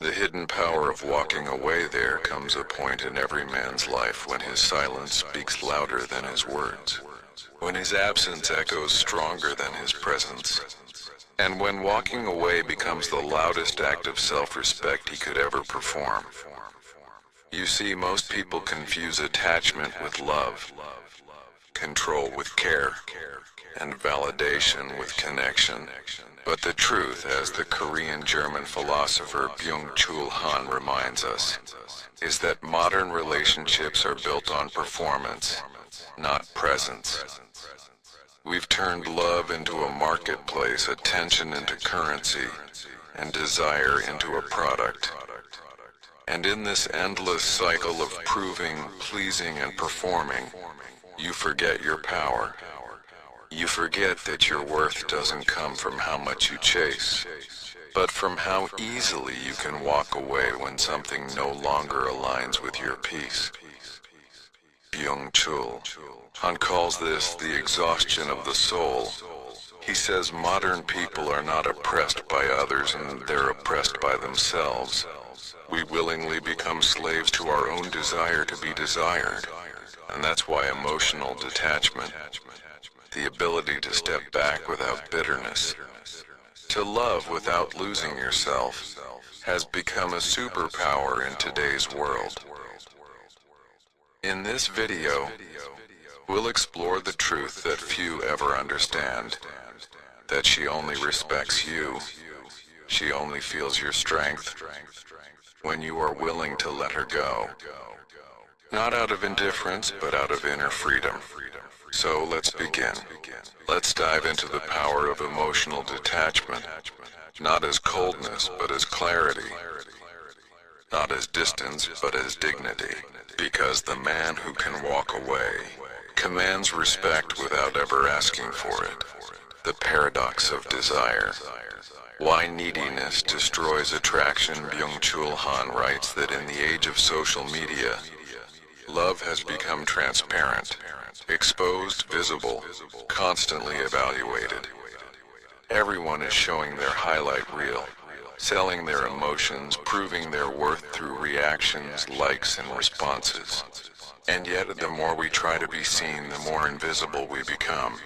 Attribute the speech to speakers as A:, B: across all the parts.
A: The hidden power of walking away. There comes a point in every man's life when his silence speaks louder than his words, when his absence echoes stronger than his presence, and when walking away becomes the loudest act of self-respect he could ever perform. You see, most people confuse attachment with love, control with care, and validation with connection. But the truth, as the Korean-German philosopher Byung-Chul Han reminds us, is that modern relationships are built on performance, not presence. We've turned love into a marketplace, attention into currency, and desire into a product. And in this endless cycle of proving, pleasing, and performing, you forget your power. You forget that your worth doesn't come from how much you chase, but from how easily you can walk away when something no longer aligns with your peace. Byung-Chul Han calls this the exhaustion of the soul. He says modern people are not oppressed by others, and they're oppressed by themselves. We willingly become slaves to our own desire to be desired, and that's why emotional detachment, the ability to step back without bitterness, to love without losing yourself, has become a superpower in today's world. In this video, we'll explore the truth that few ever understand, that she only respects you, she only feels your strength when you are willing to let her go. Not out of indifference, but out of inner freedom. So let's begin. Let's dive into the power of emotional detachment, not as coldness, but as clarity. Not as distance, but as dignity. Because the man who can walk away commands respect without ever asking for it. The paradox of desire. Why neediness destroys attraction. Byung-Chul Han writes that in the age of social media, love has become transparent, exposed, visible, constantly evaluated. Everyone is showing their highlight reel, selling their emotions, proving their worth through reactions, likes, and responses. And yet, the more we try to be seen, the more invisible we become.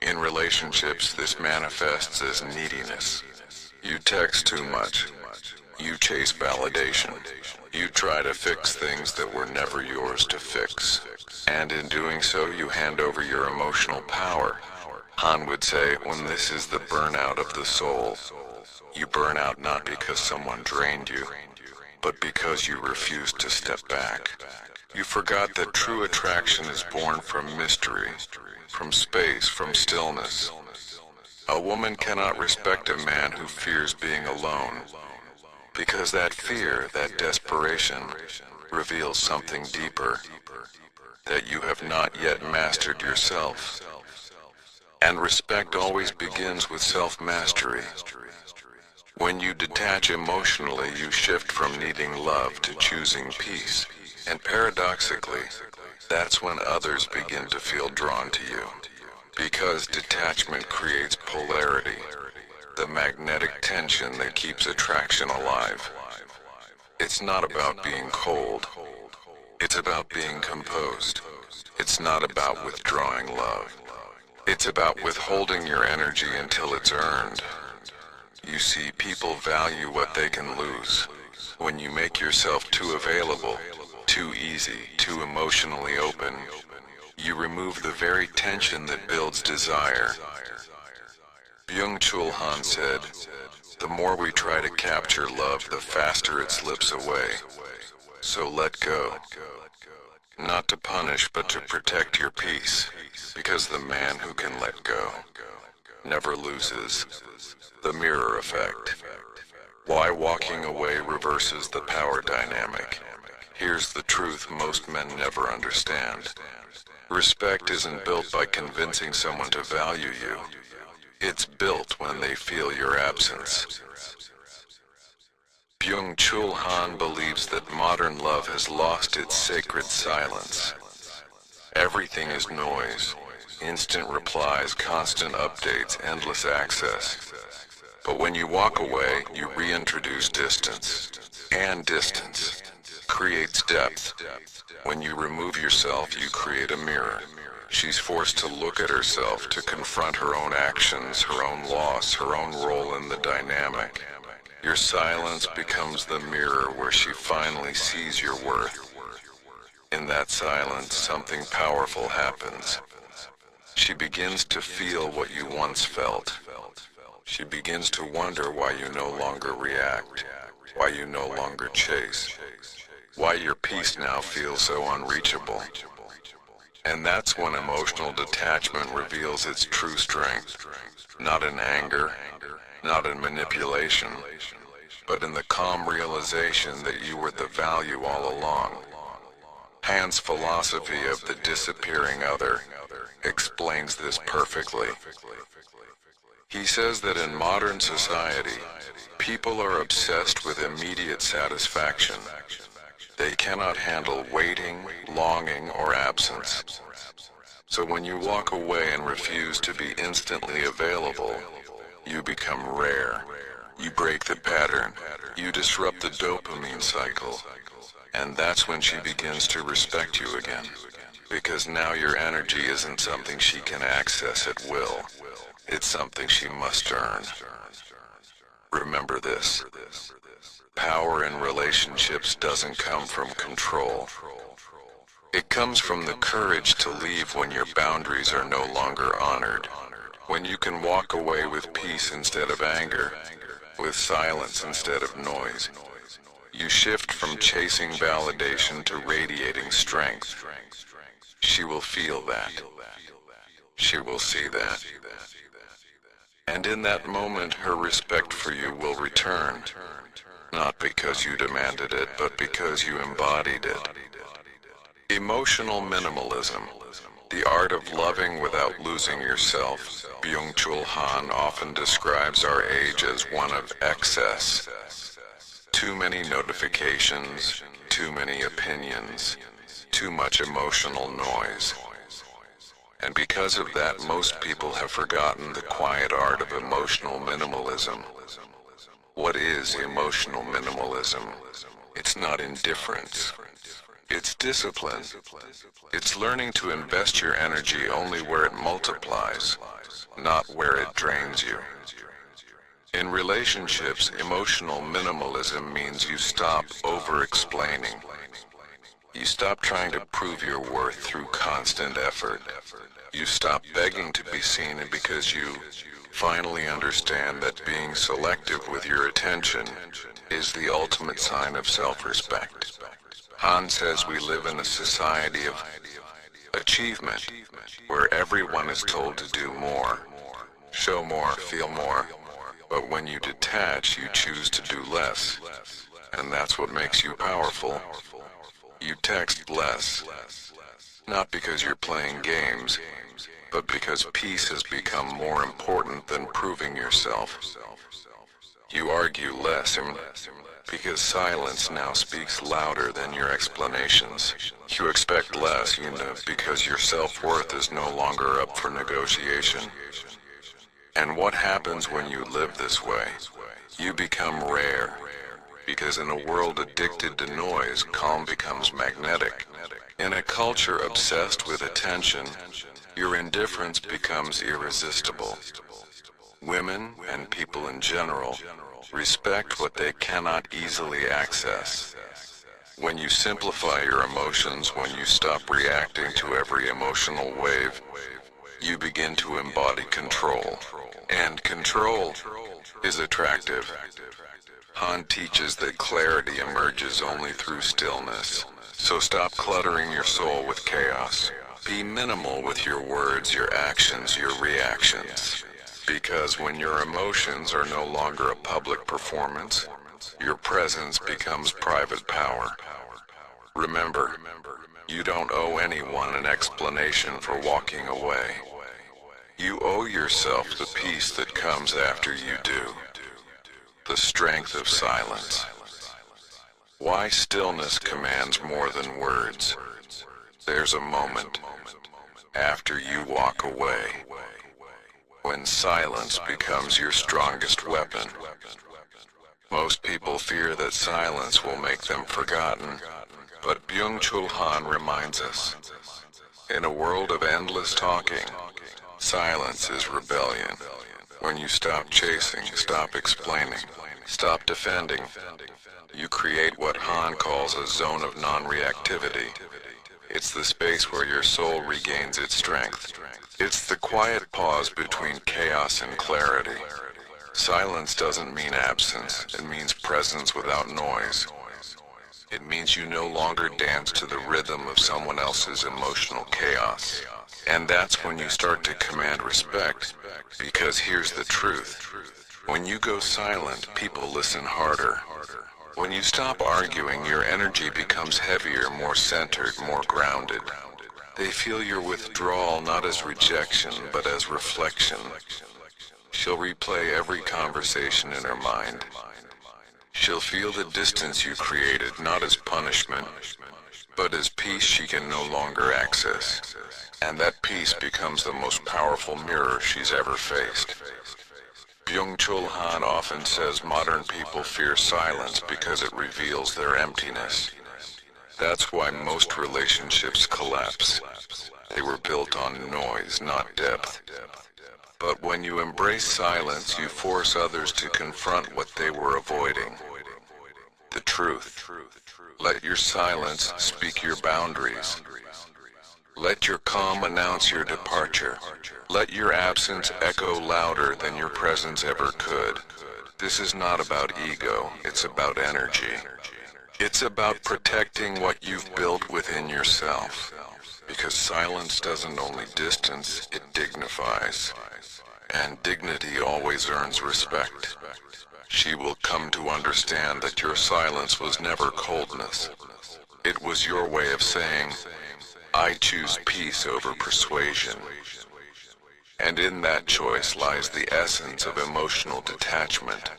A: In relationships, this manifests as neediness. You text too much. You chase validation. You try to fix things that were never yours to fix. And in doing so, you hand over your emotional power. Han would say, when this is the burnout of the soul, you burn out not because someone drained you, but because you refused to step back. You forgot that true attraction is born from mystery, from space, from stillness. A woman cannot respect a man who fears being alone, because that fear, that desperation, reveals something deeper, that you have not yet mastered yourself. And respect always begins with self-mastery. When you detach emotionally, you shift from needing love to choosing peace. And paradoxically, that's when others begin to feel drawn to you. Because detachment creates polarity, the magnetic tension that keeps attraction alive. It's not about being cold. It's about being composed. It's not about withdrawing love. It's about withholding your energy until it's earned. You see, people value what they can lose. When you make yourself too available, too easy, too emotionally open, you remove the very tension that builds desire. Byung-Chul Han said, the more we try to capture love, the faster it slips away. So let go. Not to punish, but to protect your peace. Because the man who can let go never loses. The mirror effect. Why walking away reverses the power dynamic. Here's the truth most men never understand. Respect isn't built by convincing someone to value you. It's built when they feel your absence. Byung-Chul Han believes that modern love has lost its sacred silence. Everything is noise, instant replies, constant updates, endless access. But when you walk away, you reintroduce distance. And distance creates depth. When you remove yourself, you create a mirror. She's forced to look at herself, to confront her own actions, her own loss, her own role in the dynamic. Your silence becomes the mirror where she finally sees your worth. In that silence, something powerful happens. She begins to feel what you once felt. She begins to wonder why you no longer react, why you no longer chase, why your peace now feels so unreachable. And that's when emotional detachment reveals its true strength, not in anger, not in manipulation, but in the calm realization that you were the value all along. Han's philosophy of the disappearing other explains this perfectly. He says that in modern society, people are obsessed with immediate satisfaction. They cannot handle waiting, longing, or absence. So when you walk away and refuse to be instantly available, you become rare. You break the pattern. You disrupt the dopamine cycle. And that's when she begins to respect you again. Because now your energy isn't something she can access at will. It's something she must earn. Remember this. Power in relationships doesn't come from control. It comes from the courage to leave when your boundaries are no longer honored. When you can walk away with peace instead of anger, with silence instead of noise. You shift from chasing validation to radiating strength. She will feel that. She will see that. And in that moment, her respect for you will return. Not because you demanded it, but because you embodied it. Emotional minimalism, the art of loving without losing yourself. Byung-Chul Han often describes our age as one of excess. Too many notifications, too many opinions, too much emotional noise. And because of that, most people have forgotten the quiet art of emotional minimalism. What is emotional minimalism? It's not indifference. It's discipline. It's learning to invest your energy only where it multiplies, not where it drains you. In relationships, emotional minimalism means you stop over-explaining. You stop trying to prove your worth through constant effort. You stop begging to be seen because you finally understand that being selective with your attention is the ultimate sign of self-respect. Han says we live in a society of achievement, where everyone is told to do more, show more, feel more. But when you detach, you choose to do less. And that's what makes you powerful. You text less. Not because you're playing games, but because peace has become more important than proving yourself. You argue less because silence now speaks louder than your explanations. You expect less, because your self-worth is no longer up for negotiation. And what happens when you live this way? You become rare. Because in a world addicted to noise, calm becomes magnetic. In a culture obsessed with attention, your indifference becomes irresistible. Women, and people in general, respect what they cannot easily access. When you simplify your emotions, when you stop reacting to every emotional wave, you begin to embody control. And control is attractive. Han teaches that clarity emerges only through stillness. So stop cluttering your soul with chaos. Be minimal with your words, your actions, your reactions. Because when your emotions are no longer a public performance, your presence becomes private power. Remember, you don't owe anyone an explanation for walking away. You owe yourself the peace that comes after you do. The strength of silence. Why stillness commands more than words. There's a moment after you walk away when silence becomes your strongest weapon. Most people fear that silence will make them forgotten, but Byung-Chul Han reminds us, in a world of endless talking, silence is rebellion. When you stop chasing, stop explaining, stop defending, you create what Han calls a zone of non-reactivity. It's the space where your soul regains its strength. It's the quiet pause between chaos and clarity. Silence doesn't mean absence, it means presence without noise. It means you no longer dance to the rhythm of someone else's emotional chaos. And that's when you start to command respect, because here's the truth. When you go silent, people listen harder. When you stop arguing, your energy becomes heavier, more centered, more grounded. They feel your withdrawal not as rejection, but as reflection. She'll replay every conversation in her mind. She'll feel the distance you created not as punishment, but as peace she can no longer access. And that peace becomes the most powerful mirror she's ever faced. Byung-Chul Han often says modern people fear silence because it reveals their emptiness. That's why most relationships collapse. They were built on noise, not depth. But when you embrace silence, you force others to confront what they were avoiding. The truth. Let your silence speak your boundaries. Let your calm announce your departure. Let your absence echo louder than your presence ever could. This is not about ego, it's about energy. It's about protecting what you've built within yourself. Because silence doesn't only distance, it dignifies. And dignity always earns respect. She will come to understand that your silence was never coldness. It was your way of saying, I choose peace over persuasion. And in that choice lies the essence of emotional detachment.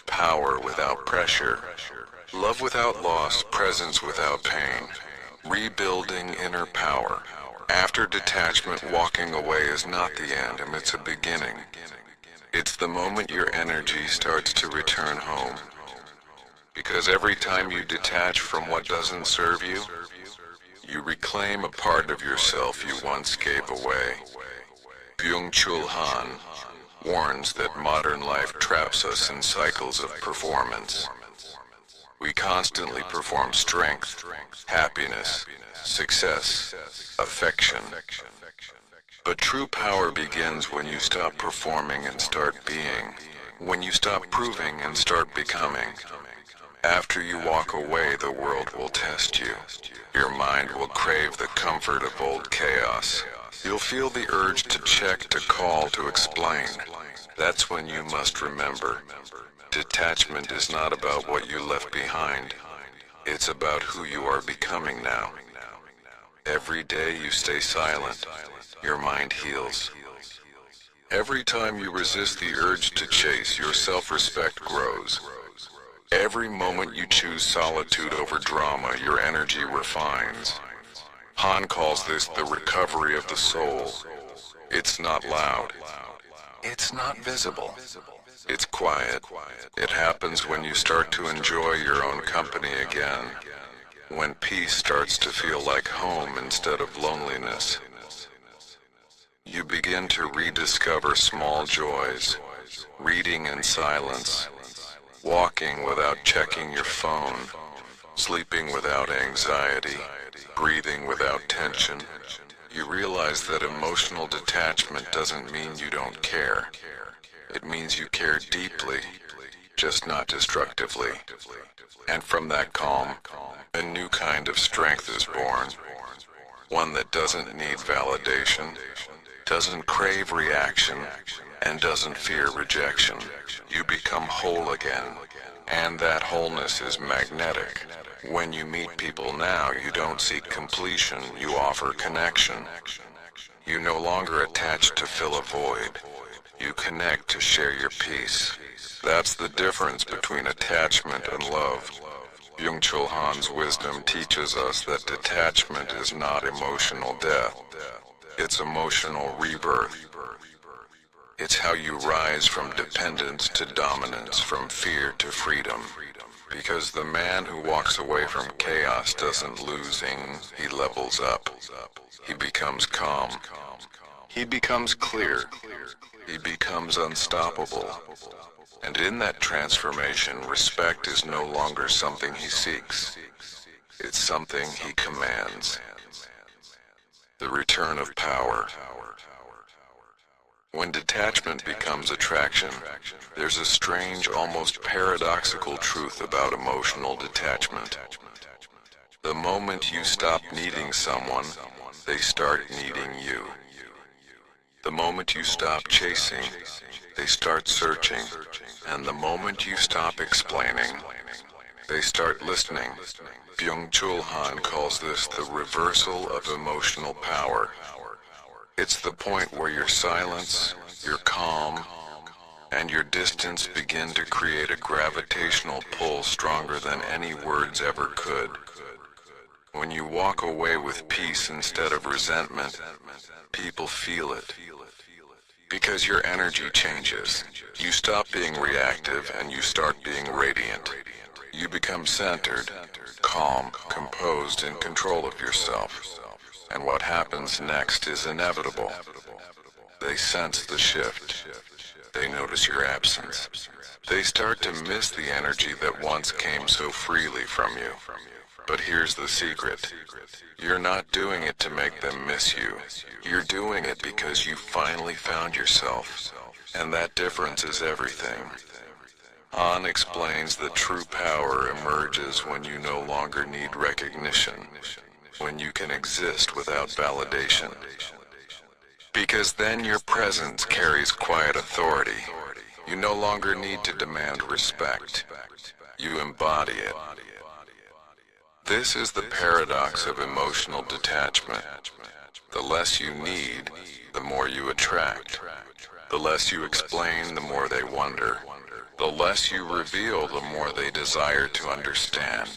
A: Power without pressure. Love without loss, presence without pain. Rebuilding inner power. After detachment, walking away is not the end, and it's a beginning. It's the moment your energy starts to return home. Because every time you detach from what doesn't serve you, you reclaim a part of yourself you once gave away. Byung-Chul Han warns that modern life traps us in cycles of performance. We constantly perform strength, happiness, success, affection. But true power begins when you stop performing and start being. When you stop proving and start becoming. After you walk away, the world will test you. Your mind will crave the comfort of old chaos. You'll feel the urge to check, to call, to explain. That's when you must remember. Detachment is not about what you left behind. It's about who you are becoming now. Every day you stay silent, your mind heals. Every time you resist the urge to chase, your self-respect grows. Every moment you choose solitude over drama, your energy refines. Han calls this the recovery of the soul. It's not loud. It's not visible. It's quiet. It happens when you start to enjoy your own company again. When peace starts to feel like home instead of loneliness. You begin to rediscover small joys, reading in silence, walking without checking your phone, sleeping without anxiety, breathing without tension. You realize that emotional detachment doesn't mean you don't care. It means you care deeply, just not destructively. And from that calm, a new kind of strength is born. One that doesn't need validation, doesn't crave reaction, and doesn't fear rejection. You become whole again, and that wholeness is magnetic. When you meet people now, you don't seek completion, you offer connection. You no longer attach to fill a void. You connect to share your peace. That's the difference between attachment and love. Byung-Chul Han's wisdom teaches us that detachment is not emotional death. It's emotional rebirth. It's how you rise from dependence to dominance, from fear to freedom. Because the man who walks away from chaos doesn't losing, he levels up. He becomes calm. He becomes clear. He becomes unstoppable. And in that transformation, respect is no longer something he seeks. It's something he commands. The return of power. When detachment becomes attraction, there's a strange, almost paradoxical truth about emotional detachment. The moment you stop needing someone, they start needing you. The moment you stop chasing, they start searching. And the moment you stop explaining, they start listening. Byung-Chul Han calls this the reversal of emotional power. It's the point where your silence, your calm, and your distance begin to create a gravitational pull stronger than any words ever could. When you walk away with peace instead of resentment, people feel it. Because your energy changes. You stop being reactive and you start being radiant. You become centered, calm, composed, in control of yourself. And what happens next is inevitable. They sense the shift. They notice your absence. They start to miss the energy that once came so freely from you. But here's the secret. You're not doing it to make them miss you. You're doing it because you finally found yourself. And that difference is everything. Han explains that true power emerges when you no longer need recognition, when you can exist without validation. Because then your presence carries quiet authority. You no longer need to demand respect. You embody it. This is the paradox of emotional detachment. The less you need, the more you attract. The less you explain, the more they wonder. The less you reveal, the more they desire to understand.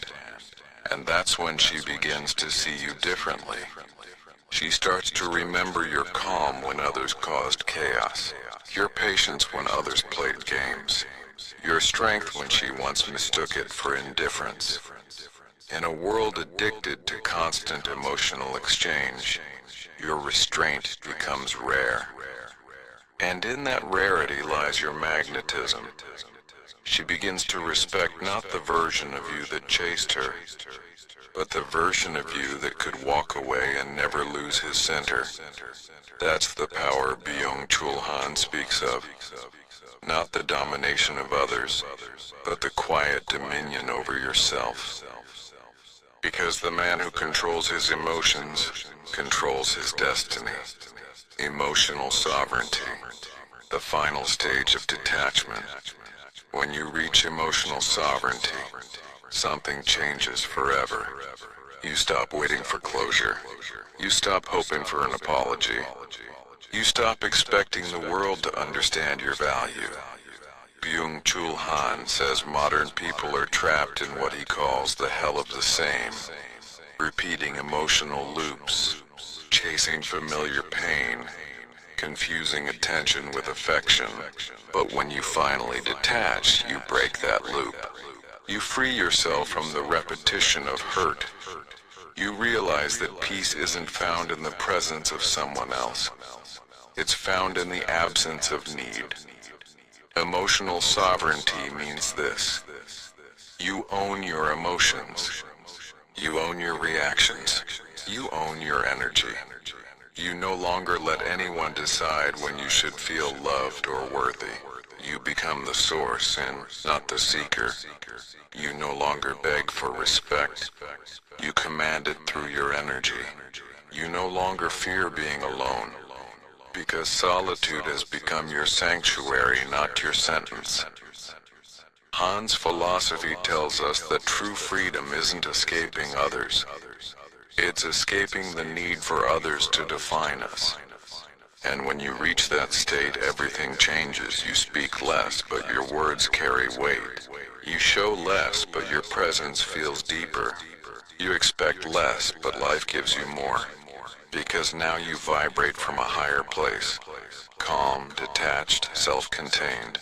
A: And that's when she begins to see you differently. She starts to remember your calm when others caused chaos, your patience when others played games, your strength when she once mistook it for indifference. In a world addicted to constant emotional exchange, your restraint becomes rare. And in that rarity lies your magnetism. She begins to respect not the version of you that chased her, but the version of you that could walk away and never lose his center. That's the power Byung-Chul Han speaks of. Not the domination of others, but the quiet dominion over yourself. Because the man who controls his emotions controls his destiny. Emotional sovereignty, the final stage of detachment. When you reach emotional sovereignty, something changes forever. You stop waiting for closure. You stop hoping for an apology. You stop expecting the world to understand your value. Byung-Chul Han says modern people are trapped in what he calls the hell of the same, repeating emotional loops, chasing familiar pain, confusing attention with affection. But when you finally detach, you break that loop. You free yourself from the repetition of hurt. You realize that peace isn't found in the presence of someone else. It's found in the absence of need. Emotional sovereignty means this. You own your emotions. You own your reactions. You own your energy. You no longer let anyone decide when you should feel loved or worthy. You become the source and not the seeker. You no longer beg for respect. You command it through your energy. You no longer fear being alone. Because solitude has become your sanctuary, not your sentence. Han's philosophy tells us that true freedom isn't escaping others. It's escaping the need for others to define us. And when you reach that state, everything changes. You speak less, but your words carry weight. You show less, but your presence feels deeper. You expect less, but life gives you more. Because now you vibrate from a higher place. calm, detached, self-contained.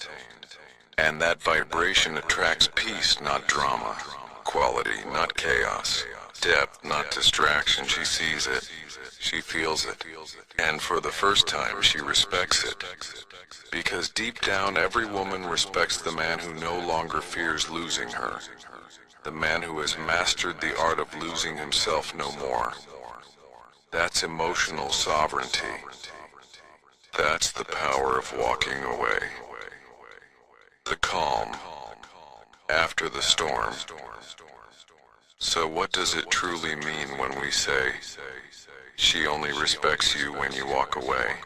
A: And that vibration attracts peace, not drama. Quality, not chaos. Depth, not distraction. She sees it. She feels it. And for the first time, she respects it. Because deep down, every woman respects the man who no longer fears losing her. The man who has mastered the art of losing himself no more. That's emotional sovereignty. That's the power of walking away. The calm after the storm. So what does it truly mean when we say, she only respects you when you walk away?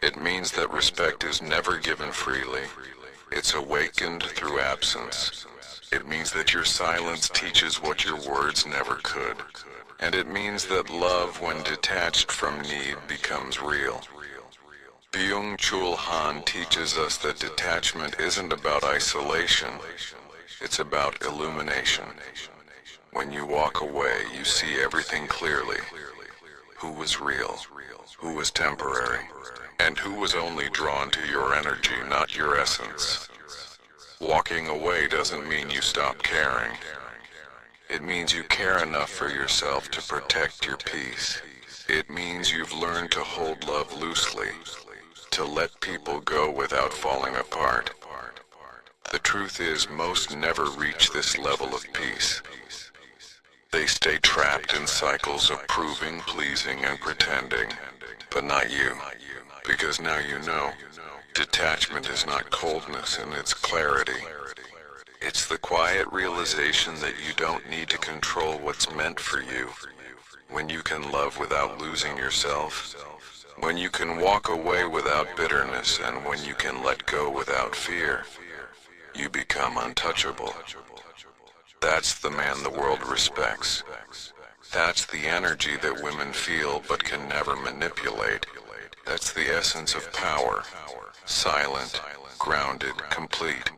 A: It means that respect is never given freely. It's awakened through absence. It means that your silence teaches what your words never could. And it means that love, when detached from need, becomes real. Byung-Chul Han teaches us that detachment isn't about isolation, it's about illumination. When you walk away, you see everything clearly. Who was real, who was temporary, and who was only drawn to your energy, not your essence. Walking away doesn't mean you stop caring. It means you care enough for yourself to protect your peace. It means you've learned to hold love loosely, to let people go without falling apart. The truth is, most never reach this level of peace. They stay trapped in cycles of proving, pleasing, and pretending. But not you, because now you know. Detachment is not coldness, and it's clarity. It's the quiet realization that you don't need to control what's meant for you. When you can love without losing yourself. When you can walk away without bitterness, and when you can let go without fear, you become untouchable. That's the man the world respects. That's the energy that women feel but can never manipulate. That's the essence of power. Silent, grounded, complete.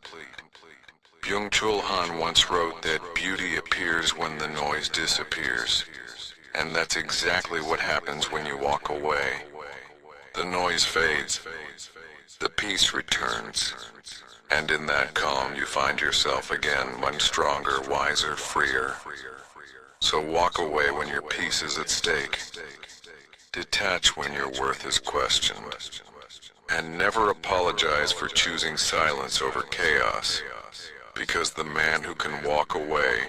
A: Byung-Chul Han once wrote that beauty appears when the noise disappears. And that's exactly what happens when you walk away. The noise fades. The peace returns. And in that calm you find yourself again, much stronger, wiser, freer. So walk away when your peace is at stake. Detach when your worth is questioned. And never apologize for choosing silence over chaos. Because the man who can walk away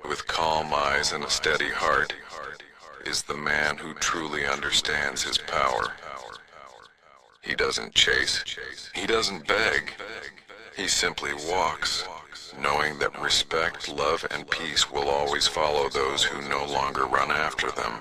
A: with calm eyes and a steady heart is the man who truly understands his power. He doesn't chase. He doesn't beg. He simply walks, knowing that respect, love, and peace will always follow those who no longer run after them.